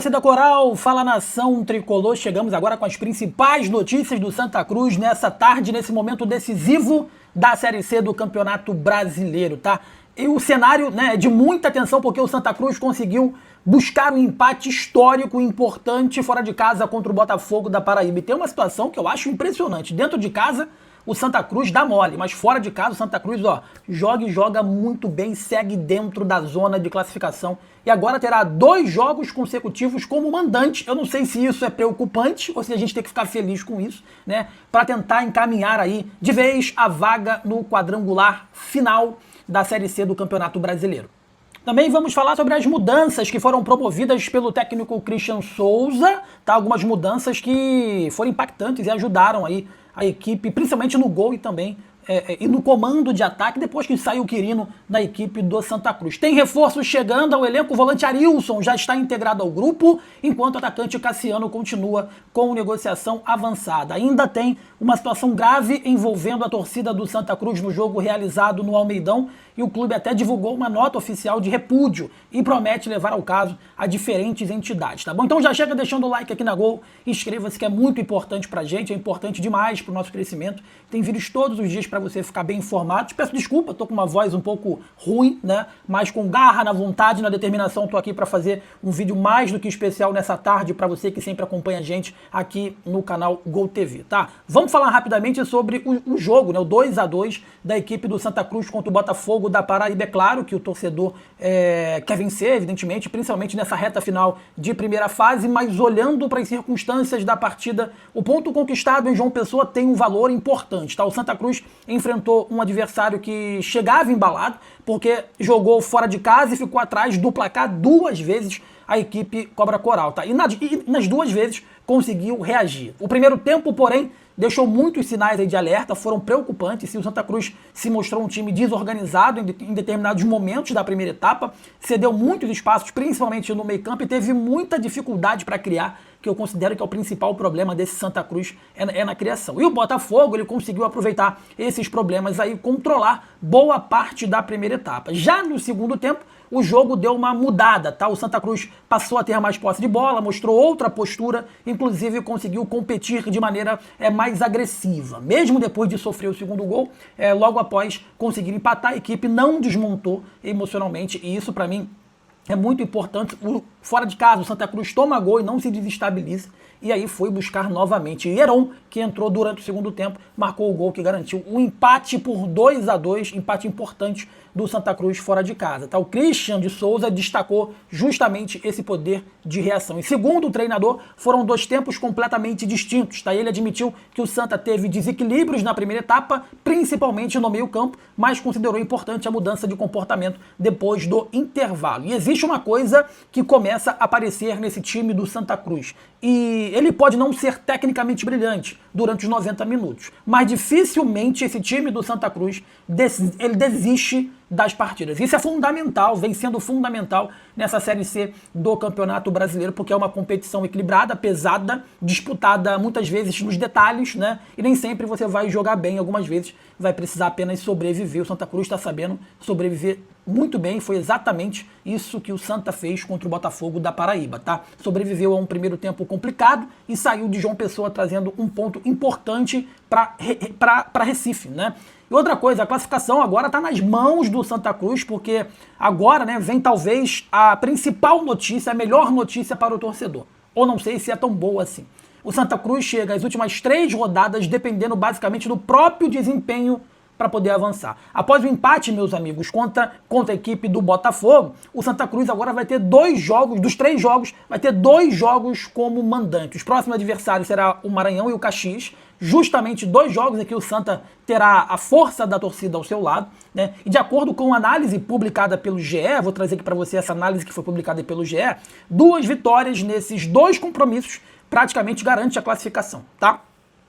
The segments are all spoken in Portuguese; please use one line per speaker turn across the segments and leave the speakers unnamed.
torcida coral, fala nação tricolor, chegamos agora com as principais notícias do Santa Cruz nessa tarde, nesse momento decisivo da Série C do Campeonato Brasileiro, tá? E o cenário, né, é de muita atenção porque o Santa Cruz conseguiu buscar um empate histórico importante fora de casa contra o Botafogo da Paraíba. E tem uma situação que eu acho impressionante. Dentro de casa, o Santa Cruz dá mole, mas fora de casa o Santa Cruz, ó, joga e joga muito bem, segue dentro da zona de classificação e agora terá 2 jogos consecutivos como mandante. Eu não sei se isso é preocupante ou se a gente tem que ficar feliz com isso, né, para tentar encaminhar aí de vez a vaga no quadrangular final da Série C do Campeonato Brasileiro. Também vamos falar sobre as mudanças que foram promovidas pelo técnico Christian Souza, tá? Algumas mudanças que foram impactantes e ajudaram aí a equipe, principalmente no gol e também e no comando de ataque, depois que saiu o Quirino da equipe do Santa Cruz. Tem reforços chegando ao elenco, o volante Arilson já está integrado ao grupo, enquanto o atacante Cassiano continua com negociação avançada. Ainda tem uma situação grave envolvendo a torcida do Santa Cruz no jogo realizado no Almeidão, e o clube até divulgou uma nota oficial de repúdio e promete levar ao caso a diferentes entidades, tá bom? Então já chega deixando o like aqui na Gol, inscreva-se que é muito importante pra gente, é importante demais pro nosso crescimento. Tem vídeos todos os dias para você ficar bem informado. Te peço desculpa, tô com uma voz um pouco ruim, né? Mas com garra, na vontade, na determinação, tô aqui para fazer um vídeo mais do que especial nessa tarde para você que sempre acompanha a gente aqui no canal Gol TV, tá? Vamos falar rapidamente sobre o jogo, né? O 2-2 da equipe do Santa Cruz contra o Botafogo da Paraíba. É claro que o torcedor quer vencer, evidentemente, principalmente nessa reta final de primeira fase, mas olhando para as circunstâncias da partida, o ponto conquistado em João Pessoa tem um valor importante, tá? O Santa Cruz enfrentou um adversário que chegava embalado, porque jogou fora de casa e ficou atrás do placar 2 vezes a equipe Cobra Coral, tá? E nas 2 vezes conseguiu reagir. O primeiro tempo, porém, deixou muitos sinais aí de alerta, foram preocupantes. O Santa Cruz se mostrou um time desorganizado em determinados momentos da primeira etapa, cedeu muitos espaços, principalmente no meio-campo, e teve muita dificuldade para criar, que eu considero que é o principal problema desse Santa Cruz, é na criação. E o Botafogo, ele conseguiu aproveitar esses problemas aí, controlar boa parte da primeira etapa. Já no segundo tempo, o jogo deu uma mudada, tá? O Santa Cruz passou a ter mais posse de bola, mostrou outra postura, inclusive conseguiu competir de maneira mais agressiva. Mesmo depois de sofrer o segundo gol, logo após conseguir empatar, a equipe não desmontou emocionalmente, e isso para mim é muito importante. Fora de casa, o Santa Cruz toma gol e não se desestabiliza, e aí foi buscar novamente. E Heron, que entrou durante o segundo tempo, marcou o gol que garantiu o empate por 2-2, empate importante do Santa Cruz fora de casa, tá? O Christian de Souza destacou justamente esse poder de reação. E segundo o treinador, foram 2 tempos completamente distintos, tá? Ele admitiu que o Santa teve desequilíbrios na primeira etapa, principalmente no meio-campo, mas considerou importante a mudança de comportamento depois do intervalo. E existe uma coisa que começa a aparecer nesse time do Santa Cruz, e ele pode não ser tecnicamente brilhante durante os 90 minutos, mas dificilmente esse time do Santa Cruz ele desiste das partidas. Isso é fundamental, vem sendo fundamental nessa Série C do Campeonato Brasileiro, porque é uma competição equilibrada, pesada, disputada muitas vezes nos detalhes, né? E nem sempre você vai jogar bem, algumas vezes vai precisar apenas sobreviver. O Santa Cruz está sabendo sobreviver muito bem, foi exatamente isso que o Santa fez contra o Botafogo da Paraíba, tá? Sobreviveu a um primeiro tempo complicado e saiu de João Pessoa trazendo um ponto importante para Recife, né? E outra coisa, a classificação agora está nas mãos do Santa Cruz, porque agora, né, vem talvez a principal notícia, a melhor notícia para o torcedor. Ou não sei se é tão boa assim. O Santa Cruz chega às últimas 3 rodadas dependendo basicamente do próprio desempenho para poder avançar. Após o empate, meus amigos, contra a equipe do Botafogo, o Santa Cruz agora vai ter 2 jogos, dos 3 jogos, vai ter 2 jogos como mandante. Os próximos adversários será o Maranhão e o Caxias, justamente 2 jogos em que o Santa terá a força da torcida ao seu lado, né? E de acordo com a análise publicada pelo GE, vou trazer aqui para você essa análise que foi publicada pelo GE, 2 vitórias nesses 2 compromissos praticamente garante a classificação, tá?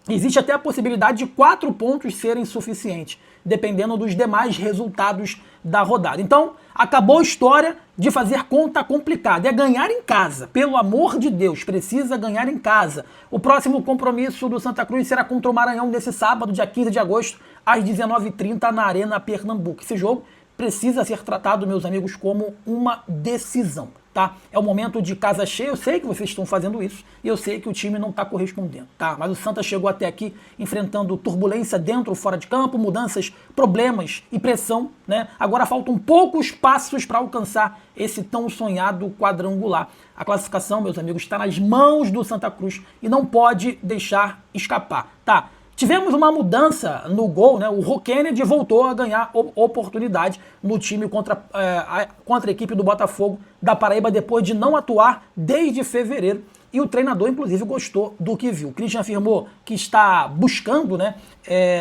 Existe até a possibilidade de 4 pontos serem suficientes, dependendo dos demais resultados da rodada. Então, acabou a história de fazer conta complicada. É ganhar em casa. Pelo amor de Deus, precisa ganhar em casa. O próximo compromisso do Santa Cruz será contra o Maranhão nesse sábado, dia 15 de agosto, às 19h30, na Arena Pernambuco. Esse jogo precisa ser tratado, meus amigos, como uma decisão, tá? É o momento de casa cheia, eu sei que vocês estão fazendo isso, e eu sei que o time não está correspondendo, tá? Mas o Santa chegou até aqui enfrentando turbulência dentro ou fora de campo, mudanças, problemas e pressão, né? Agora faltam poucos passos para alcançar esse tão sonhado quadrangular. A classificação, meus amigos, está nas mãos do Santa Cruz e não pode deixar escapar, tá? Tivemos uma mudança no gol, né? O Rô Kennedy voltou a ganhar oportunidade no time contra a equipe do Botafogo da Paraíba depois de não atuar desde fevereiro. E o treinador, inclusive, gostou do que viu. O Christian afirmou que está buscando, né,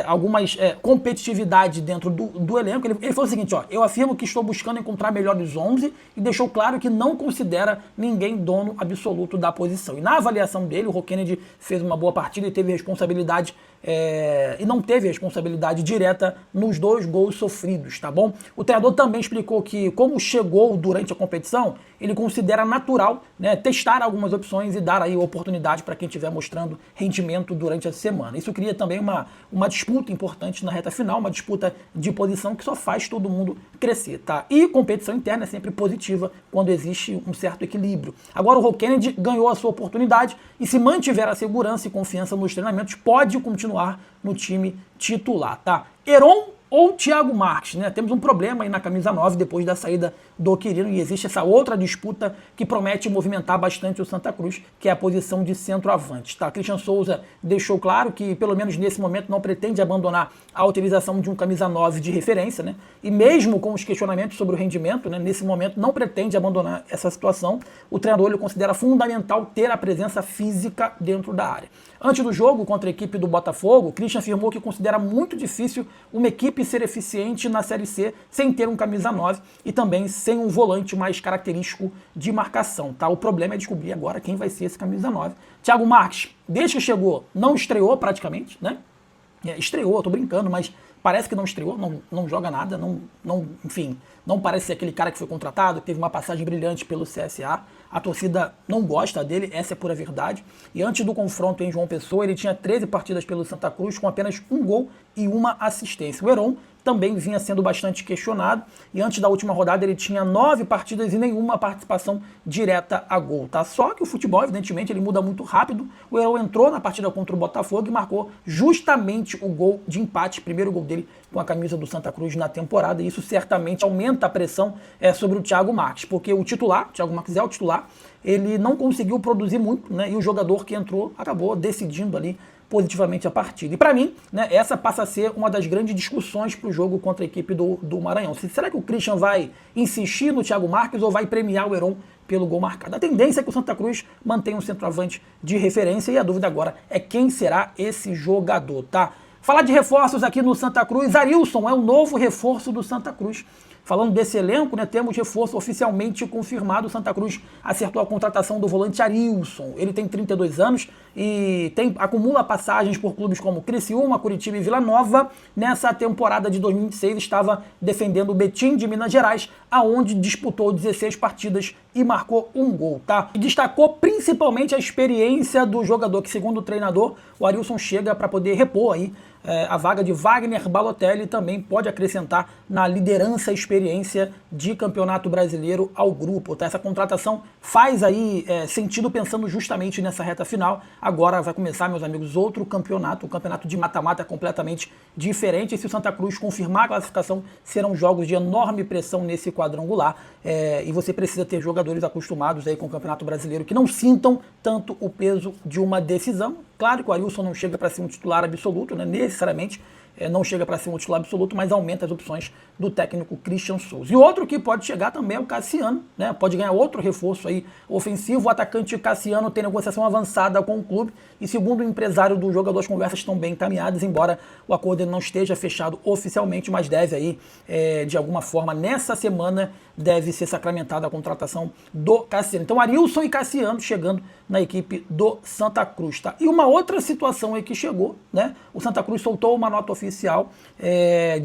algumas competitividade dentro do elenco. Ele falou o seguinte, ó, eu afirmo que estou buscando encontrar melhores 11 e deixou claro que não considera ninguém dono absoluto da posição. E na avaliação dele, o Rô Kennedy fez uma boa partida e teve responsabilidade e não teve responsabilidade direta nos 2 gols sofridos, tá bom? O treinador também explicou que, como chegou durante a competição, ele considera natural, né, testar algumas opções e dar aí oportunidade para quem estiver mostrando rendimento durante a semana. Isso cria também uma disputa importante na reta final, uma disputa de posição que só faz todo mundo crescer, tá? E competição interna é sempre positiva quando existe um certo equilíbrio. Agora o Rô Kennedy ganhou a sua oportunidade e, se mantiver a segurança e confiança nos treinamentos, pode continuar no time titular, tá? Heron ou Thiago Marques, né? Temos um problema aí na camisa 9 depois da saída do Quirino e existe essa outra disputa que promete movimentar bastante o Santa Cruz, que é a posição de centroavante, tá? Christian Souza deixou claro que, pelo menos nesse momento, não pretende abandonar a utilização de um camisa 9 de referência, né? E mesmo com os questionamentos sobre o rendimento, né, nesse momento não pretende abandonar essa situação. O treinador ele considera fundamental ter a presença física dentro da área. Antes do jogo contra a equipe do Botafogo, Christian afirmou que considera muito difícil uma equipe ser eficiente na Série C sem ter um camisa 9 e também sem um volante mais característico de marcação, tá? O problema é descobrir agora quem vai ser esse camisa 9. Thiago Marques, desde que chegou, não estreou praticamente, né? Estreou, tô brincando, mas parece que não estreou, não joga nada, enfim, não parece ser aquele cara que foi contratado, que teve uma passagem brilhante pelo CSA. A torcida não gosta dele, essa é a pura verdade. E antes do confronto em João Pessoa, ele tinha 13 partidas pelo Santa Cruz, com apenas 1 gol e 1 assistência. O Heron também vinha sendo bastante questionado, e antes da última rodada ele tinha 9 partidas e nenhuma participação direta a gol, tá? Só que o futebol, evidentemente, ele muda muito rápido. O Heron entrou na partida contra o Botafogo e marcou justamente o gol de empate, primeiro gol dele com a camisa do Santa Cruz na temporada, e isso certamente aumenta a pressão sobre o Thiago Marques, porque o titular, o Thiago Marques é o titular, ele não conseguiu produzir muito, né? E o jogador que entrou acabou decidindo ali positivamente a partida. E para mim, né, essa passa a ser uma das grandes discussões para o jogo contra a equipe do Maranhão. Será que o Christian vai insistir no Thiago Marques ou vai premiar o Heron pelo gol marcado? A tendência é que o Santa Cruz mantenha um centroavante de referência e a dúvida agora é quem será esse jogador, tá? Falar de reforços aqui no Santa Cruz, Arilson é o novo reforço do Santa Cruz. Falando desse elenco, né, temos reforço oficialmente confirmado. O Santa Cruz acertou a contratação do volante Arilson. Ele tem 32 anos e acumula passagens por clubes como Criciúma, Curitiba e Vila Nova. Nessa temporada de 2026 estava defendendo o Betim de Minas Gerais, aonde disputou 16 partidas e marcou 1 gol, tá? E destacou principalmente a experiência do jogador, que segundo o treinador, o Arilson chega para poder repor aí a vaga de Wagner Balotelli, também pode acrescentar na liderança e experiência de campeonato brasileiro ao grupo, tá? Essa contratação faz aí sentido pensando justamente nessa reta final. Agora vai começar, meus amigos, outro campeonato, um campeonato de mata-mata completamente diferente. E se o Santa Cruz confirmar a classificação, serão jogos de enorme pressão nesse quadrangular. E você precisa ter jogadores acostumados aí com o campeonato brasileiro que não sintam tanto o peso de uma decisão. Claro que o Arilson não chega para ser um titular absoluto, né? Necessariamente não chega para ser um titular absoluto, mas aumenta as opções do técnico Christian Souza. E outro que pode chegar também é o Cassiano, né? Pode ganhar outro reforço aí ofensivo. O atacante Cassiano tem negociação avançada com o clube e, segundo o empresário do jogador, as conversas estão bem encaminhadas, embora o acordo não esteja fechado oficialmente, mas deve aí, de alguma forma, nessa semana, deve ser sacramentada a contratação do Cassiano. Então, Arilson e Cassiano chegando na equipe do Santa Cruz, tá? E uma outra situação aí que chegou, né? O Santa Cruz soltou uma nota oficial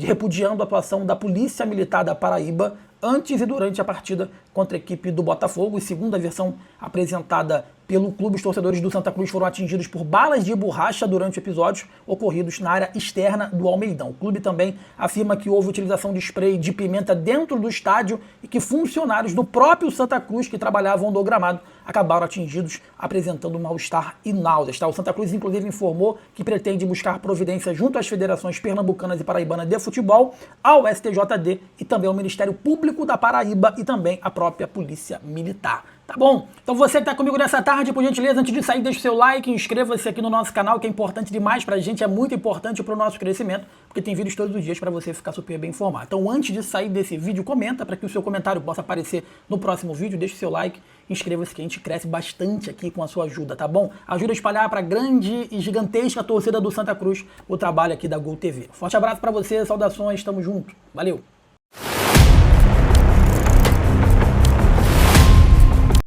repudiando a atuação da Polícia Militar da Paraíba antes e durante a partida contra a equipe do Botafogo, e segundo a versão apresentada pelo clube, os torcedores do Santa Cruz foram atingidos por balas de borracha durante episódios ocorridos na área externa do Almeidão. O clube também afirma que houve utilização de spray de pimenta dentro do estádio e que funcionários do próprio Santa Cruz que trabalhavam no gramado acabaram atingidos, apresentando mal-estar e náuseas. O Santa Cruz, inclusive, informou que pretende buscar providência junto às federações pernambucanas e paraibanas de futebol, ao STJD e também ao Ministério Público da Paraíba e também à própria Polícia Militar. Tá bom? Então você que está comigo nessa tarde, por gentileza, antes de sair, deixe seu like, inscreva-se aqui no nosso canal, que é importante demais pra gente, é muito importante pro nosso crescimento, porque tem vídeos todos os dias para você ficar super bem informado. Então antes de sair desse vídeo, comenta para que o seu comentário possa aparecer no próximo vídeo, deixe seu like, inscreva-se que a gente cresce bastante aqui com a sua ajuda, tá bom? Ajuda a espalhar para grande e gigantesca torcida do Santa Cruz o trabalho aqui da Gol TV. Forte abraço para você, saudações, tamo junto, valeu!